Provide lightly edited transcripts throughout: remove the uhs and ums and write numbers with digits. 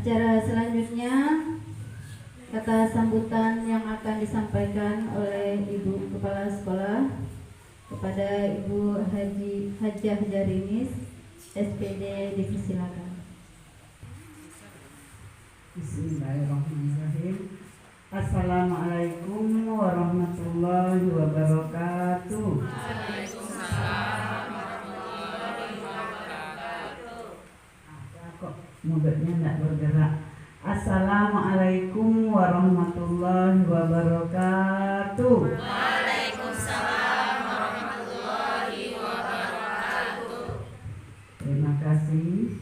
Acara selanjutnya kata sambutan yang akan disampaikan oleh Ibu Kepala Sekolah kepada Ibu Hajah Jarinis, SPD, dipersilakan. Bismillahirrahmanirrahim. Assalamualaikum warahmatullahi wabarakatuh. Waalaikumsalam warahmatullahi wabarakatuh. Kok mulutnya tidak bergerak? Assalamualaikum warahmatullahi wabarakatuh. Waalaikumsalam warahmatullahi wabarakatuh. Terima kasih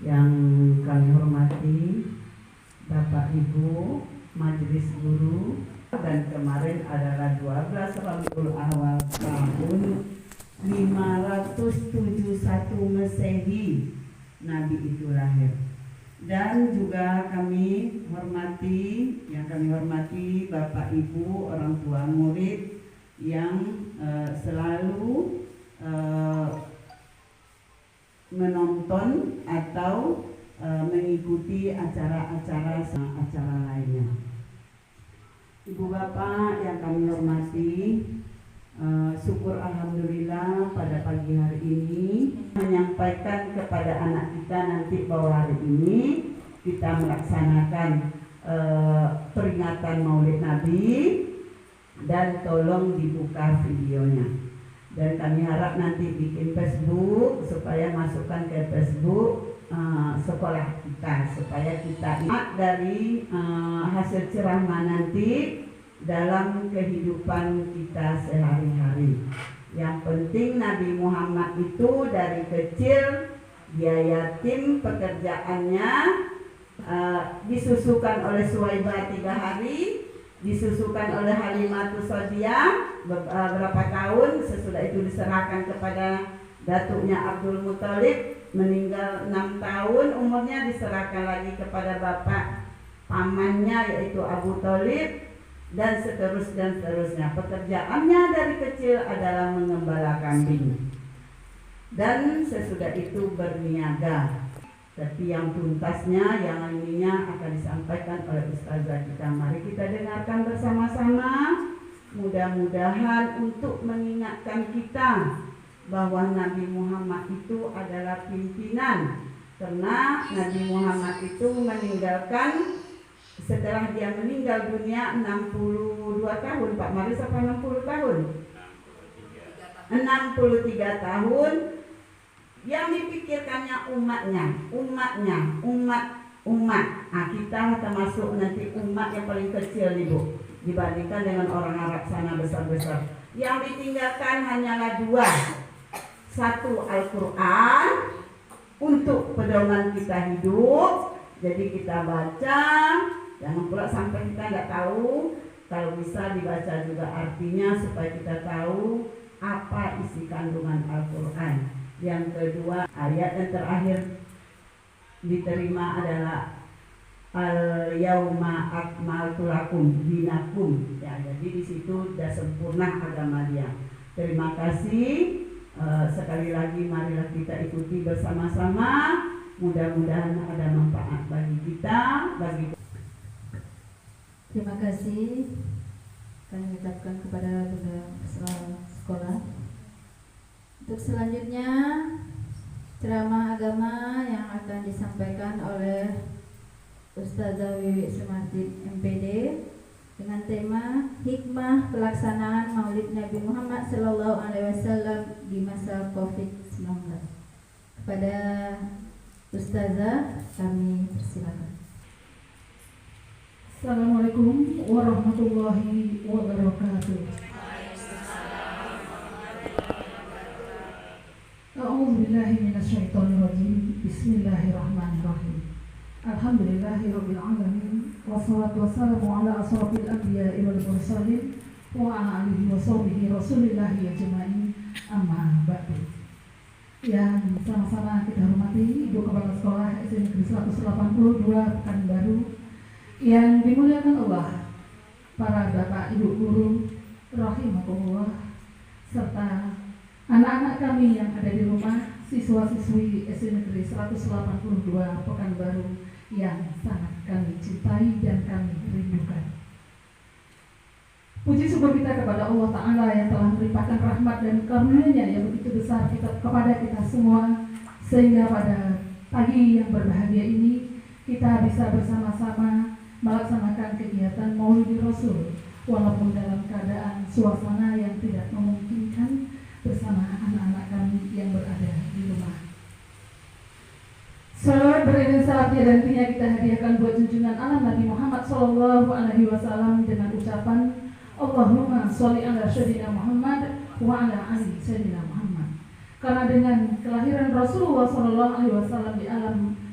yang kami hormati Bapak Ibu Majelis Guru, dan kemarin adalah 12 Rabiul Awal tahun 571 Masehi Nabi itu lahir. Dan juga kami hormati Bapak Ibu orang tua murid yang selalu menonton atau mengikuti acara lainnya. Ibu bapak yang kami hormati, syukur alhamdulillah pada pagi hari ini menyampaikan kepada anak kita nanti bahwa hari ini kita melaksanakan peringatan Maulid Nabi, dan tolong dibuka videonya. Dan kami harap nanti bikin Facebook supaya masukkan ke Facebook sekolah kita, supaya kita ingat dari hasil ceramah nanti dalam kehidupan kita sehari-hari. Yang penting Nabi Muhammad itu dari kecil dia yatim, pekerjaannya disusukan oleh Suwaibah 3 hari, disusukan oleh Halimatus Sa'diyah beberapa tahun, sesudah itu diserahkan kepada datuknya Abdul Muthalib, meninggal 6 tahun umurnya, diserahkan lagi kepada bapak pamannya yaitu Abu Thalib, dan seterusnya. Pekerjaannya dari kecil adalah mengembala kambing, dan sesudah itu berniaga. Tapi yang tuntasnya, yang ininya akan disampaikan oleh Ustazah kita. Mari kita dengarkan bersama-sama. Mudah-mudahan untuk mengingatkan kita bahwa Nabi Muhammad itu adalah pimpinan. Karena Nabi Muhammad itu meninggalkan, setelah dia meninggal dunia 62 tahun, Pak Maris, apa 60 tahun? 63 tahun. Yang dipikirkannya umat. Nah, kita termasuk nanti umat yang paling kecil nih Bu, dibandingkan dengan orang Arab sana besar-besar. Yang ditinggalkan hanyalah 2. 1 Al-Quran untuk pedoman kita hidup. Jadi kita baca, jangan pula sampai kita nggak tahu. Kalau bisa dibaca juga artinya supaya kita tahu apa isi kandungan Al-Quran. Yang kedua, ayat yang terakhir diterima adalah Al-Yauma Akmaltu Lakum Dinakum. Ya, jadi di situ sudah sempurna agama dia. Terima kasih. Sekali lagi marilah kita ikuti bersama-sama. Mudah-mudahan ada manfaat bagi kita, Terima kasih kami ucapkan kepada Kepala Sekolah. Untuk selanjutnya ceramah agama yang akan disampaikan oleh Ustazah Wiwi Sumarti, MPD, dengan tema Hikmah Pelaksanaan Maulid Nabi Muhammad SAW di masa COVID-19. Kepada Ustazah kami persilakan. Assalamualaikum warahmatullahi wabarakatuh. A'udzubillahi minasyaitonirrajim. Bismillahirrahmanirrahim. Alhamdulillahirabbil alamin. Wassalatu wassalamu ala asrofil anbiya'i wal mursalin wa ala alihi wa sahbihi rasulillahi ajma'in. Amma ba'du. Yang sama-sama kita hormati Ibu Kepala Sekolah SD Negeri 182 Pekanbaru, yang dimuliakan Allah, para Bapak Ibu Guru rahimakumullah, serta anak-anak kami yang ada di rumah. siswa-siswi SD Negeri 182 Pekanbaru yang sangat kami cintai dan kami rindukan. Puji syukur kita kepada Allah Ta'ala yang telah melimpahkan rahmat dan karunia-Nya yang begitu besar kepada kita semua, sehingga pada pagi yang berbahagia ini kita bisa bersama-sama melaksanakan kegiatan Maulid Rasul, walaupun dalam keadaan suasana yang tidak memungkinkan bersama anak-anak kami yang berada di rumah. Salawat beriring salatnya dan tinya kita hadiahkan buat junjungan alam Nabi Muhammad SAW dengan ucapan Allahumma sholli ala sayyidina Muhammad wa ala ali sayyidina Muhammad. Karena dengan kelahiran Rasulullah SAW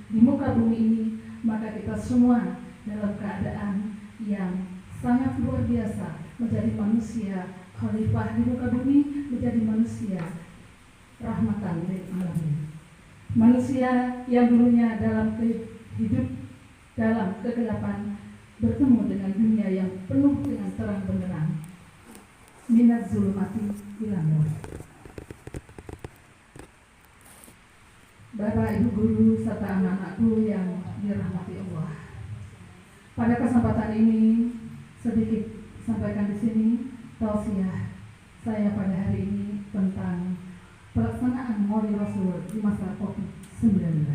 di muka bumi ini, maka kita semua dalam keadaan yang sangat luar biasa menjadi manusia khalifah di muka bumi, menjadi manusia rahmatan lil alamin. Manusia yang dulunya dalam hidup dalam kegelapan bertemu dengan dunia yang penuh dengan terang benderang. Minaz zulumati ilal nur. Bapak, Ibu guru serta anak-anakku yang dirahmati Allah. Pada kesempatan ini sedikit sampaikan di sini tausiah saya pada hari ini tentang pelaksanaan Maulid Rasul di masa COVID-19.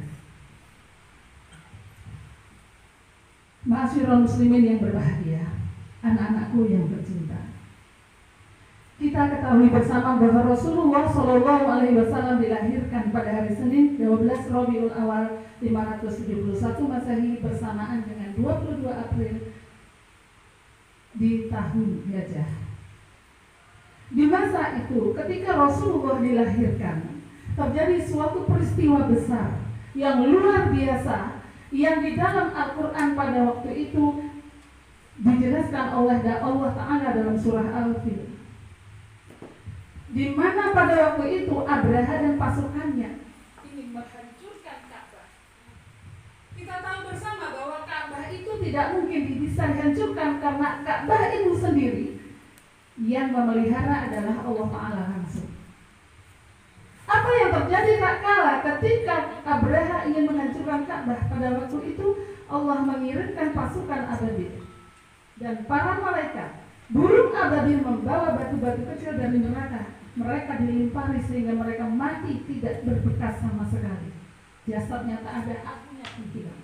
Ma'asyiral muslimin yang berbahagia, anak-anakku yang tercinta. Kita ketahui bersama bahwa Rasulullah SAW dilahirkan pada hari Senin 12 Rabiul Awal 571 Masehi bersamaan dengan 22 April di tahun Gajah. Di masa itu, ketika Rasulullah dilahirkan, terjadi suatu peristiwa besar yang luar biasa yang di dalam Al-Quran pada waktu itu dijelaskan oleh Allah Ta'ala dalam surah Al-Fil, di mana pada waktu itu Abraha dan pasukannya ingin menghancurkan Ka'bah. Kita tahu bersama bahwa Ka'bah itu tidak mungkin bisa dihancurkan karena Ka'bah itu sendiri yang memelihara adalah Allah Ta'ala langsung. Apa yang terjadi tak kala ketika Abraha ingin menghancurkan Ka'bah? Pada waktu itu Allah mengirimkan pasukan ababil dan para malaikat. Burung ababil membawa batu-batu kecil dari neraka. Mereka dilimpari sehingga mereka mati tidak berbekas sama sekali. Jasadnya tak ada, apinya pun tidak.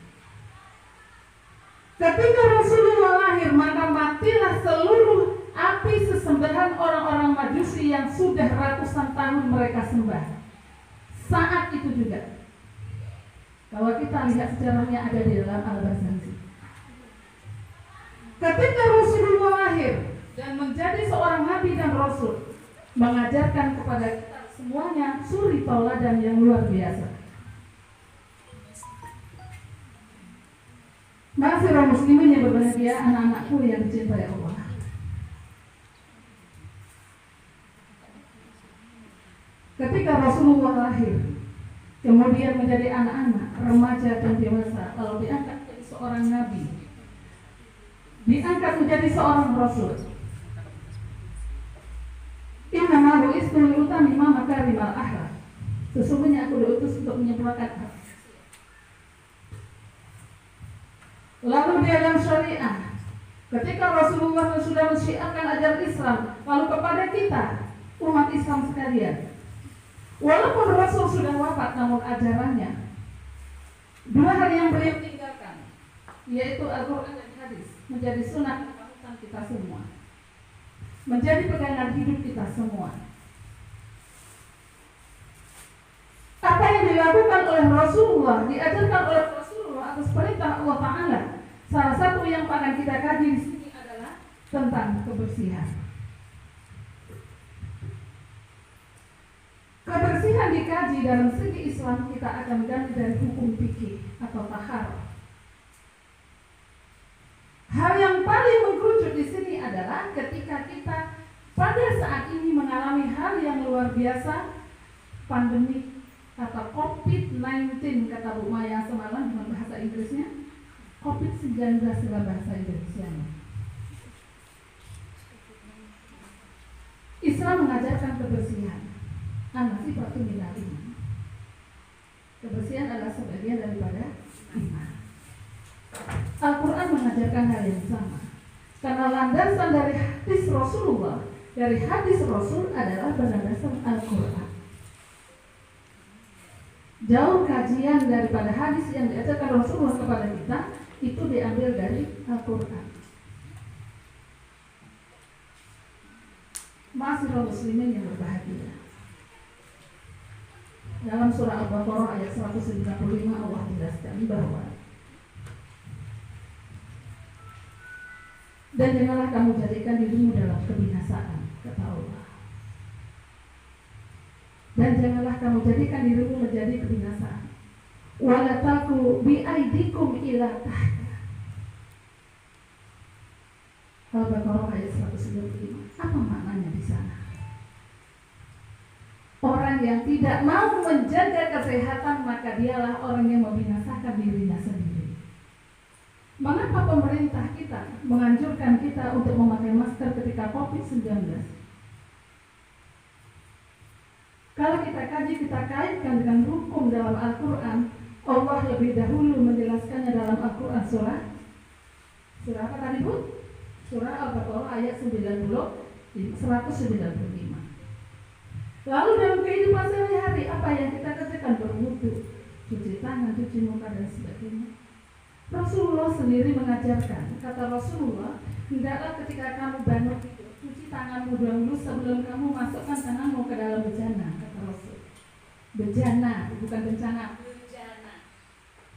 Ketika Rasulullah lahir, maka matilah seluruh api sesembahan orang-orang Majusi yang sudah ratusan tahun mereka sembah. Saat itu juga, kalau kita lihat sejarahnya ada di dalam Al-Bazanzi. Ketika Rasulullah lahir dan menjadi seorang nabi dan rasul, mengajarkan kepada kita semuanya suri tauladan yang luar biasa. Ma'asyiral muslimin yang berbahagia, anak-anakku yang dicintai Allah. Ketika Rasulullah lahir, kemudian menjadi anak-anak, remaja dan dewasa, lalu diangkat menjadi seorang nabi, diangkat menjadi seorang rasul. Innama bu'istu liutammima makarimal akhlaq. Sesungguhnya aku diutus untuk menyempurnakan akhlak. Lalu di dalam syariah, ketika Rasulullah sudah mensyiarkan ajaran Islam, lalu kepada kita umat Islam sekalian, walaupun Rasul sudah wafat, namun ajarannya, dua hal yang beliau tinggalkan, yaitu Al-Quran dan hadis, menjadi sunnah kepanutan kita semua, menjadi pegangan hidup kita semua. Apa yang dilakukan oleh Rasulullah, diajarkan oleh Rasulullah atas perintah Allah Ta'ala, salah satu yang akan kita kaji di sini adalah tentang kebersihan. Kebersihan dikaji dalam segi Islam, kita akan ganti dari hukum fikih atau taharah. Hal yang paling mengkerucut di sini adalah ketika kita pada saat ini mengalami hal yang luar biasa, pandemi atau COVID-19 kata Bu Maya semalam dengan bahasa Inggrisnya, COVID-19 dalam bahasa Indonesia. Islam mengajarkan kebersihan. An-nasifatu minal iman. Kebersihan adalah sebagian daripada iman. Al-Quran mengajarkan hal yang sama. Karena landasan dari hadis Rasulullah, dari hadis Rasul adalah berdasarkan Al-Quran. Jauh kajian daripada hadis yang diajarkan Rasulullah kepada kita itu diambil dari Al-Quran. Ma'asyiral muslimin yang berbahagia. Dalam surah Al-Baqarah ayat 195 Allah jelaskan bahwa dan janganlah kamu jadikan dirimu dalam kebinasaan, kata Allah. Dan janganlah kamu jadikan dirimu menjadi kebinasaan. Wala taku bi aidikum ila tahta. Al-Baqarah ayat 195. Apa maknanya di sana? Orang yang tidak mau menjaga kesehatan maka dialah orang yang membinasakan dirinya sendiri. Mengapa pemerintah kita menganjurkan kita untuk memakai masker ketika COVID-19? Kalau kita kaji, kita kaitkan dengan hukum dalam Al-Quran, Allah lebih dahulu menjelaskannya dalam Al-Quran surah apa tadi Bu? Surah Al-Baqarah ayat 195. Lalu dalam kehidupan sehari-hari apa yang kita kerjakan? Berwudu, cuci tangan, cuci muka dan sebagainya. Rasulullah sendiri mengajarkan, kata Rasulullah, hendaklah ketika kamu bangun tidur, cuci tanganmu dahulu sebelum kamu masukkan tanganmu ke dalam bejana, kata Rasul. Bejana, bukan bencana.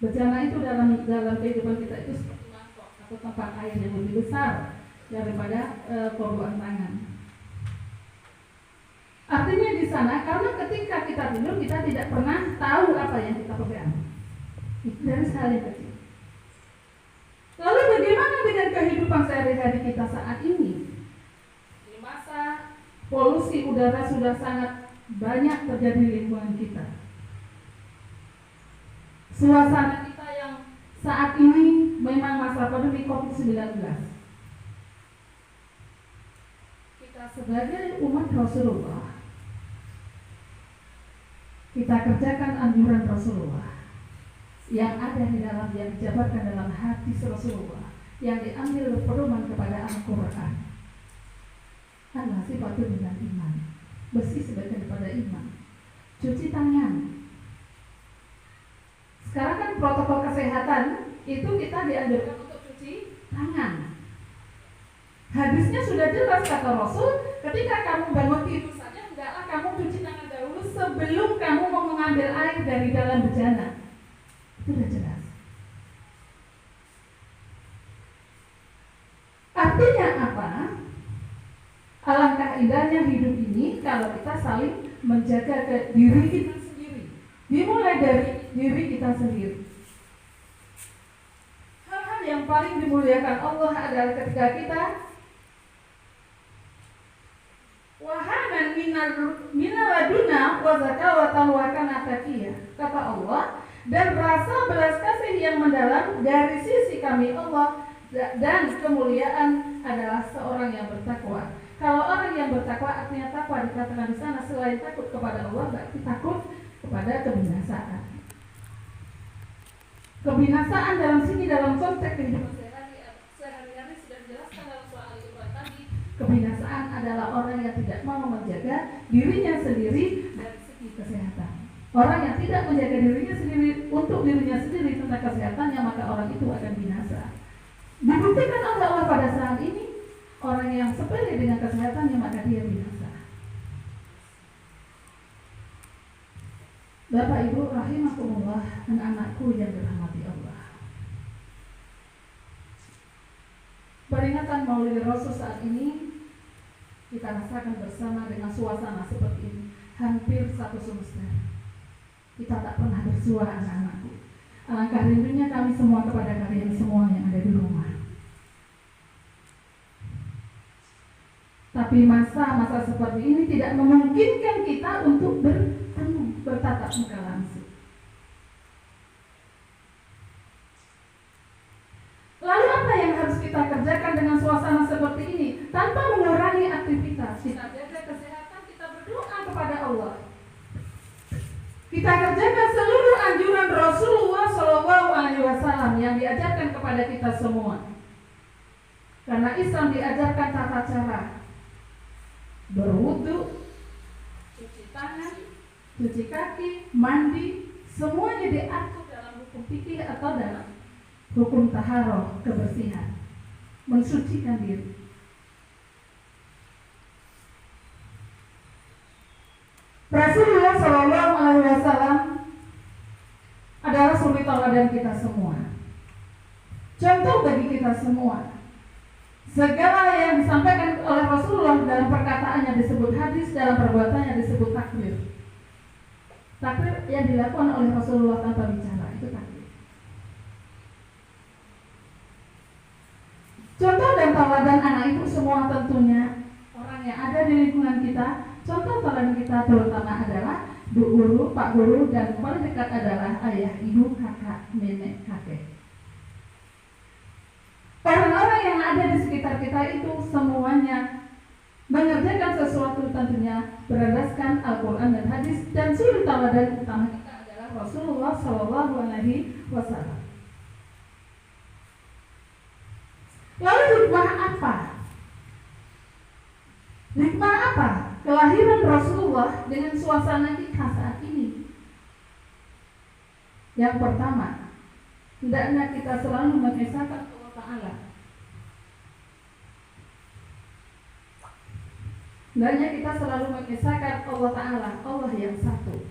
Bejana itu dalam kehidupan kita itu seperti mangkok atau tempat air yang lebih besar daripada kobokan tangan. Artinya di sana, karena ketika kita tidur kita tidak pernah tahu apa yang kita pegang. Itu dari hal yang kecil. Lalu bagaimana dengan kehidupan sehari-hari kita saat ini? Di masa polusi udara sudah sangat banyak terjadi di lingkungan kita. Suasana kita yang saat ini memang masa pandemi COVID-19. Kita sebagai umat Rasulullah, kita kerjakan anjuran Rasulullah yang ada di dalam, yang dijabarkan dalam hadis Rasulullah, yang diambil pedoman kepada Al-Quran. An-nasifatu minal iman, bersih sebagian daripada iman. Cuci tangan. Sekarang kan protokol kesehatan itu kita dianjurkan untuk cuci tangan. Hadisnya sudah jelas, kata Rasul, ketika kamu bangun tidur saja hendaklah kamu cuci tangan dahulu sebelum kamu mau mengambil air dari dalam bejana. Itu sudah jelas. Artinya apa? Alangkah indahnya hidup ini kalau kita saling menjaga diri kita sendiri. Dimulai dari diri kita sendiri. Hal-hal yang paling dimuliakan Allah adalah ketika kita wahanan minaladuna wa zakawatan wa kana taqiyya, kata Allah, dan rasa belas kasih yang mendalam dari sisi kami Allah, dan kemuliaan adalah seorang yang bertakwa. Kalau orang yang bertakwa, artinya takwa dikatakan di sana selain takut kepada Allah, berarti takut kepada kebinasaan. Kebinasaan dalam sini dalam konteks kehidupan sehari-hari sudah dijelaskan dalam soal Al-Quran tadi. Kebinasaan adalah orang yang tidak mau menjaga dirinya sendiri dari segi kesehatan. Orang yang tidak menjaga dirinya sendiri untuk dirinya sendiri tentang kesehatannya, maka orang itu akan binasa. Dibuktikan oleh Allah pada saat ini, orang yang sepele dengan kesehatannya maka dia binasa. Bapak Ibu rahimakumullah, anak-anakku yang dirahmati Allah. Peringatan Maulid Rasul saat ini kita rasakan bersama dengan suasana seperti ini, hampir satu semester. Kita tak pernah bersua, anak-anakku. Alangkah rindunya kami semua kepada kalian semua yang ada di rumah. Tapi masa-masa seperti ini tidak memungkinkan kita untuk bertemu, bertatap muka langsung. Lalu apa yang harus kita kerjakan dengan suasana seperti ini? Tanpa mengurangi aktivitas, kita jaga kesehatan, kita berdoa kepada Allah. Kita kerjakan seluruh anjuran Islam diajarkan tata cara berwudu, cuci tangan, cuci kaki, mandi, semuanya diatur dalam hukum fikih atau dalam hukum taharah, kebersihan, mensucikan diri. Rasulullah Shallallahu Alaihi Wasallam adalah suri tauladan kita semua, contoh bagi kita semua. Segala yang disampaikan oleh Rasulullah dalam perkataannya disebut hadis, dalam perbuatannya disebut takbir. Takbir yang dilakukan oleh Rasulullah tanpa bicara, itu takbir. Contoh dan tauladan anak ibu semua tentunya orang yang ada di lingkungan kita. Contoh tauladan kita terutama adalah bu guru, pak guru, dan paling dekat adalah ayah, ibu, kakak, nenek, kakek. Orang-orang yang ada di sekitar kita itu semuanya mengerjakan sesuatu tentunya berdasarkan Al-Quran dan hadis, dan suri tauladan utama kita adalah Rasulullah Shallallahu Alaihi Wasallam. Lalu hikmah apa? Hikmah apa kelahiran Rasulullah dengan suasana kita saat ini? Yang pertama, hendaknya kita selalu mengesahkan Allah Ta'ala. Hendaknya kita selalu mengesahkan Allah Ta'ala, Allah yang satu.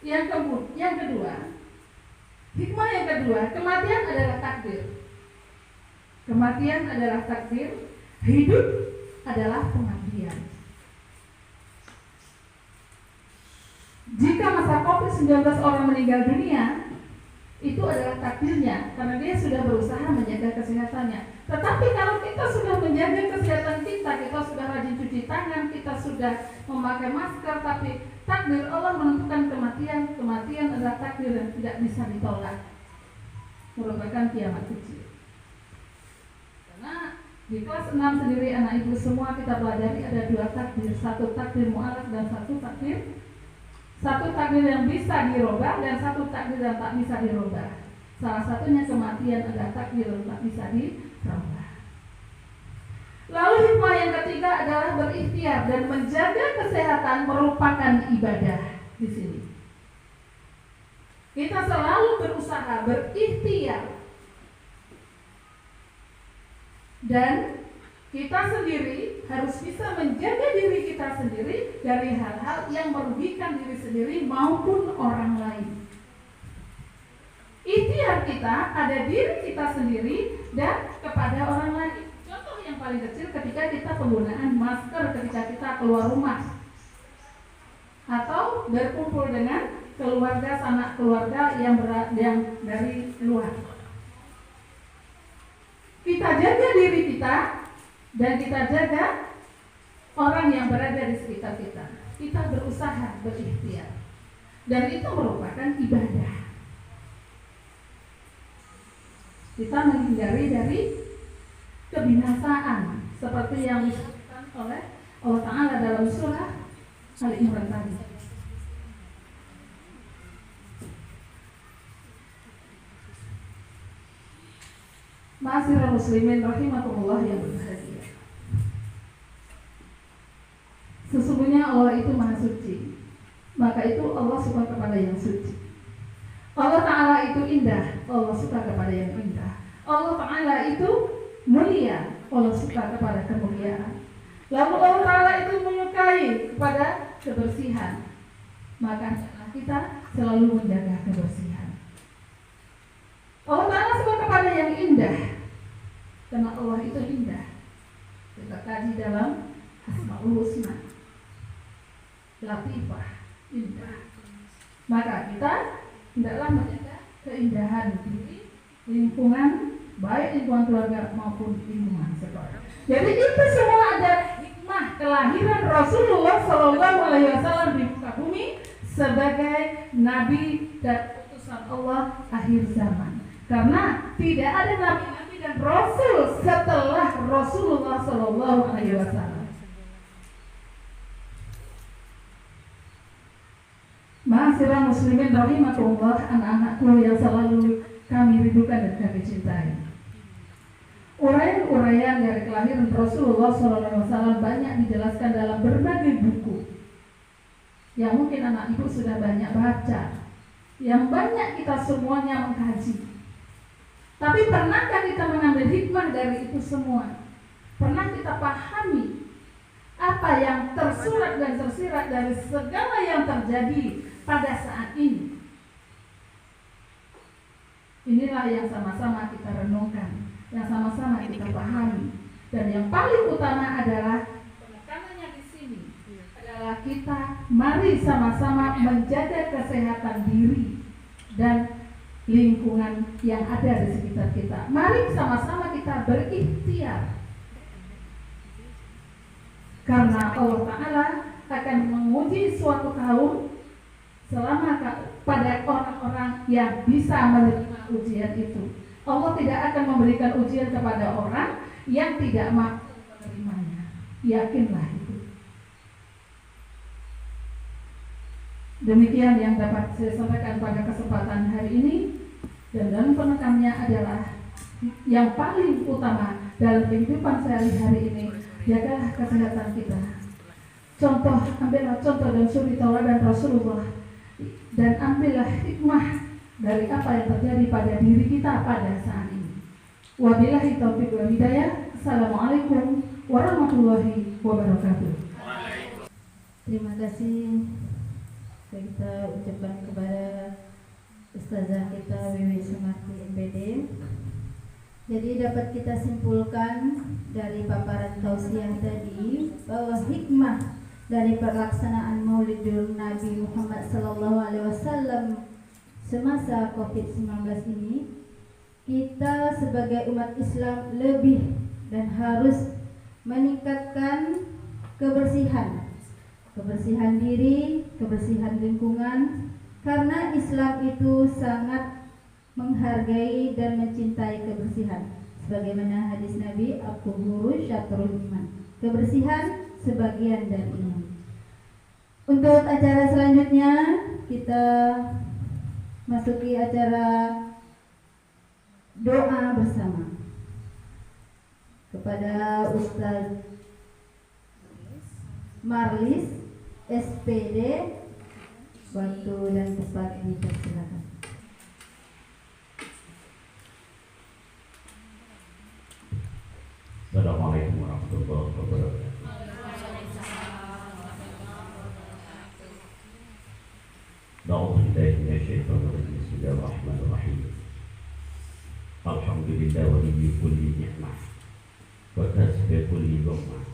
Yang kedua, hikmah yang kedua, kematian adalah takdir. Kematian adalah takdir, hidup adalah pengabdian. Jika masa COVID-19 orang meninggal dunia, itu adalah takdirnya karena dia sudah berusaha menjaga kesehatannya. Tetapi kalau kita sudah menjaga kesehatan kita sudah rajin cuci tangan, kita sudah memakai masker, tapi takdir Allah menentukan kematian. Kematian adalah takdir yang tidak bisa ditolak, merupakan kiamat kecil. Karena di kelas 6 sendiri anak ibu semua kita pelajari ada dua takdir, satu takdir mu'alaf dan satu takdir yang bisa dirubah dan satu takdir yang tak bisa dirubah. Salah satunya kematian adalah takdir yang tak bisa dirubah. Lalu hikmah yang ketiga adalah berikhtiar dan menjaga kesehatan merupakan ibadah di sini. Kita selalu berusaha berikhtiar. Dan kita sendiri harus bisa menjaga diri kita sendiri dari hal-hal yang merugikan diri sendiri maupun orang lain. Ikhtiar kita ada diri kita sendiri dan kepada orang lain. Contoh yang paling kecil ketika kita penggunaan masker ketika kita keluar rumah atau berkumpul dengan keluarga, sanak keluarga yang dari luar. Kita jaga diri kita dan kita jaga orang yang berada di sekitar kita. Kita berusaha berikhtiar dan itu merupakan ibadah. Kita menghindari dari kebinasaan seperti yang disebutkan oleh Allah Ta'ala dalam surah Al-Imran tadi. Ma'asyiral muslimin rahimakumullah yang berbahagia. Sesungguhnya Allah itu maha suci, maka itu Allah suka kepada yang suci. Allah Ta'ala itu indah, Allah suka kepada yang indah. Allah Ta'ala itu mulia, Allah suka kepada kemuliaan. Lalu Allah Ta'ala itu menyukai kepada kebersihan, maka kita selalu menjaga kebersihan. Allah Ta'ala suka kepada yang indah, karena Allah itu indah. Kita kaji dalam Asmaul Husna, Latifah, indah. Maka kita hendaklah menjaga keindahan diri, lingkungan, baik lingkungan keluarga maupun lingkungan sekolah. Jadi itu semua ada hikmah kelahiran Rasulullah Shallallahu Alaihi Wasallam di muka bumi sebagai Nabi dan utusan Allah akhir zaman. Karena tidak ada nabi-nabi dan rasul setelah Rasulullah Shallallahu Alaihi Wasallam. Ma'asyiral muslimin rahimakumullah, anak-anakku yang selalu kami rindukan dan kami cintai. Uraian-uraian dari kelahiran Rasulullah SAW banyak dijelaskan dalam berbagai buku yang mungkin anak ibu sudah banyak baca, yang banyak kita semuanya mengkaji. Tapi pernahkah kita mengambil hikmah dari itu semua? Pernah kita pahami apa yang tersurat dan tersirat dari segala yang terjadi pada saat ini? Inilah yang sama-sama kita renungkan, yang sama-sama kita pahami. Dan yang paling utama adalah penekanannya di sini adalah kita mari sama-sama menjaga kesehatan diri dan lingkungan yang ada di sekitar kita. Mari sama-sama kita berikhtiar, karena Allah Ta'ala akan menguji suatu kaum selama pada orang-orang yang bisa menerima ujian itu. Allah tidak akan memberikan ujian kepada orang yang tidak mampu menerimanya. Yakinlah itu. Demikian yang dapat saya sampaikan pada kesempatan hari ini. Dan dalam penekannya adalah yang paling utama dalam kehidupan sehari-hari ini, jagalah kesehatan kita. Ambillah contoh dan suri tauladan Rasulullah, dan ambillah hikmah dari apa yang terjadi pada diri kita pada saat ini. Wabillahi taufiq wal hidayah. Assalamualaikum warahmatullahi wabarakatuh. Terima kasih kita ucapkan kepada Ustazah kita Wiwi Sumarti MPD. Jadi dapat kita simpulkan dari paparan tausiah tadi bahwa hikmah dari pelaksanaan Maulidul Nabi Muhammad SAW semasa COVID-19 ini, kita sebagai umat Islam lebih dan harus meningkatkan kebersihan diri, kebersihan lingkungan, karena Islam itu sangat menghargai dan mencintai kebersihan. Sebagaimana hadis Nabi, at-tuhuru syatrul iman. Kebersihan sebagian dari iman. Untuk acara selanjutnya kita masuki acara doa bersama kepada Ustaz Marlis SPD. Waktu dan tempat dipersilakan. Assalamualaikum warahmatullahi wabarakatuh. A'udzubillahi minasyaitonir rajim. Bismillahirrahmanirrahim. Alhamdulillah waliyyi kulli ni'mah wa kasbi kulli dhammah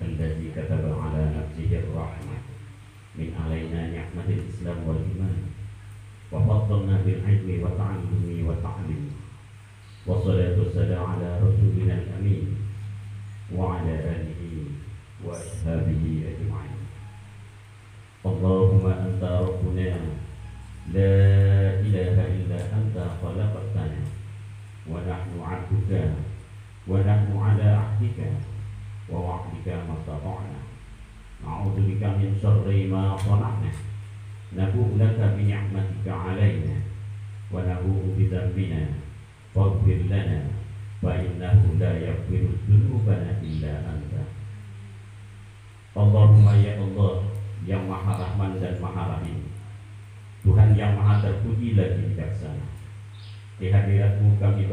alladzi kataba ala nafsihi ar-rahmah min alaina ni'matil islam wal iman wa faddalna bil ilmi wa ta'allumi wa ta'lim wa salatu wassalamu ala rasulina al-amin wa ala alihi wa ashabihi ajma'in. Allahumma anta rabbuna la ilaha illa anta khalaqtana wa nahnu 'abduka wa nahnu 'ala 'ahdika wa wa'dika mastata'na. Na'udzu bika min syarri ma sana'na. Nabu'u laka bi ni'matika 'alaina wa nabu'u bi dzambina faghfir lana fa innahu la yaghfiru dzunubana illa anta. Allahumma ya Allah yang Maha Rahman dan Maha Rahim, Tuhan yang Maha terpuji lagi bijaksana, di hadirat-Mu kami